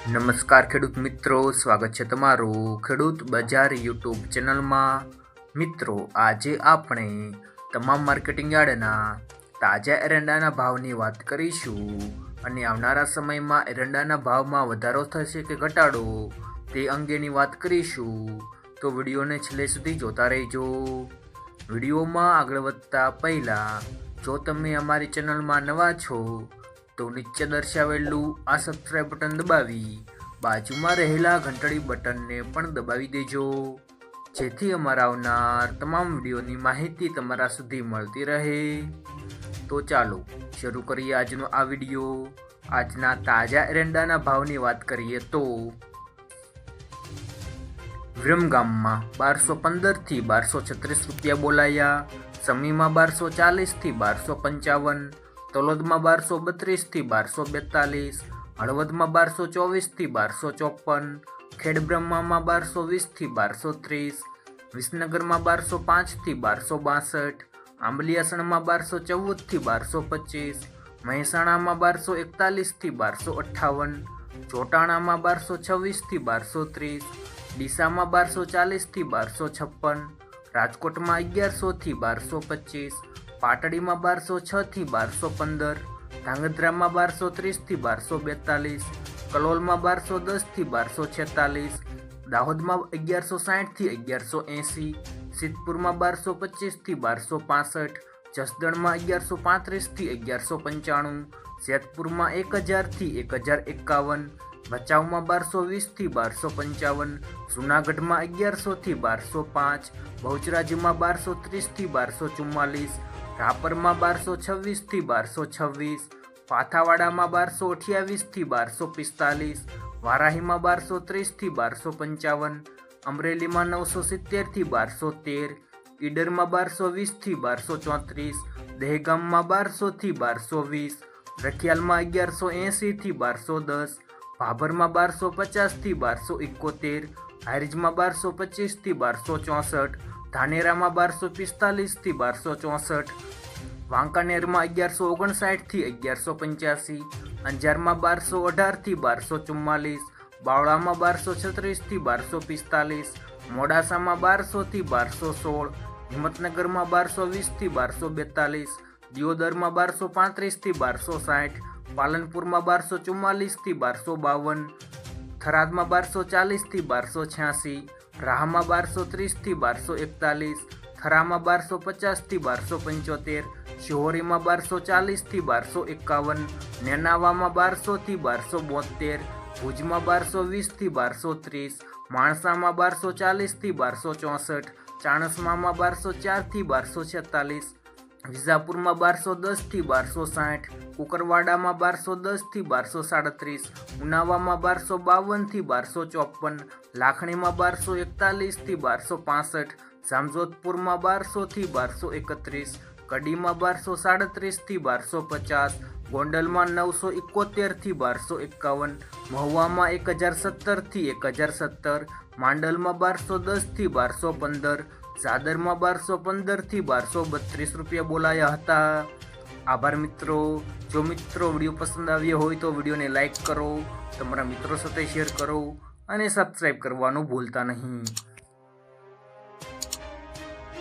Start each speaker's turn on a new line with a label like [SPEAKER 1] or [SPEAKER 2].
[SPEAKER 1] નમસ્કાર ખેડૂત મિત્રો, સ્વાગત છે તમારું ખેડૂત બજાર યુટ્યુબ ચેનલમાં। મિત્રો, આજે આપણે તમામ માર્કેટિંગ યાર્ડના તાજા એરંડાના ભાવની વાત કરીશું અને આવનારા સમયમાં એરંડાના ભાવમાં વધારો થશે કે ઘટાડો તે અંગેની વાત કરીશું। તો વિડીયોને છેલ્લે સુધી જોતા રહેજો। વિડીયોમાં આગળ વધતા પહેલાં જો તમે અમારી ચેનલમાં નવા છો તો નીચે દર્શાવેલું આ સબસ્ક્રાઇબ બટન દબાવી બાજુમાં રહેલા ઘંટડી બટનને પણ દબાવી દેજો, જેથી અમારા આવનાર તમામ વિડીયોની માહિતી તમારા સુધી મળતી રહે। તો ચાલો શરૂ કરીએ આજનો આ વિડીયો। આજના તાજા એરંડાના ભાવની વાત કરીએ તો વિરમગામમાં 1215 થી 1236 રૂપિયા બોલાયા, સમીમાં 1240 થી 1255, તલોદમાં 1232 થી 1242, હળવદમાં 1224 થી 1254, ખેડબ્રહ્મામાં 1220 થી 1230, વિસનગરમાં 1205 થી 1262, આંબલિયાસણમાં 1214 થી 1225, મહેસાણામાં 1241 થી 1258, ચોટાણામાં 1226 થી 1230, ડીસામાં 1240 થી 1256, રાજકોટમાં 1100 થી 1225, પાટડીમાં 1206 થી 1215, ધાંગધ્રામાં 1230 થી 1242, કલોલમાં 1210 થી 1246, દાહોદમાં 1160 થી 1180, સિદ્ધપુરમાં 1225 થી 1265, જસદણમાં 1135 થી 1195, જેતપુરમાં 1000 થી 1051, ભચાઉમાં 1220 થી 1255, જૂનાગઢમાં 1100 થી 1205, બહુચરાજીમાં 1230 થી 1244, રાપરમાં 1226 થી 1226, પાથાવાડામાં 1228 થી 1245, વારાહીમાં 1230 થી 1255, અમરેલીમાં 970 થી 1213, ઈડરમાં 1220 થી 1234, દહેગામમાં 1200 થી 1220, રખિયાલમાં 1180 થી 1210, ભાભરમાં 1250 થી 1271, હારીજમાં 1225 થી 1264, ધાનેરામાં 1245 થી 1264, વાંકાનેરમાં 1159 થી 1185, અંજારમાં 1218 થી 1244, બાવળામાં 1236 થી 1245, મોડાસામાં 1200 થી 1216, હિંમતનગરમાં 1220 થી 1242, દિયોદરમાં 1235 થી 1260, પાલનપુરમાં 1244 થી 1252, થરાદમાં 1240 થી 1286, રાહમાં 1230 થી 1241, થરામાં 1250 થી 1275, શિહોરીમાં 1240 થી 1251, નેનાવામાં 1200 થી 1272, ભુજમાં 1220 થી 1230, માણસામાં 1240 થી 1264, ચાણસ્મામાં 1204 થી 1246, વિજાપુરમાં 1210 થી 1260, કુકરવાડામાં 1210 થી 1237, ઉનાવામાં 1252 થી 1254, લાખણીમાં 1241 થી 1265, જામજોધપુરમાં 1200 થી 1231, કડીમાં 1237 થી 1250, ગોંડલમાં 971 થી 1251, મહુવામાં 1017 થી 1017, માંડલમાં 1210 થી 1215, ઝાદરમાં 1215 થી 1232 રૂપિયા બોલાયા હતા। આભાર મિત્રો। જો મિત્રો વિડીયો પસંદ આવ્યો હોય તો વિડીયોને લાઈક કરો, તમારા મિત્રો સાથે શેર કરો અને સબસ્ક્રાઈબ કરવાનું ભૂલતા નહીં।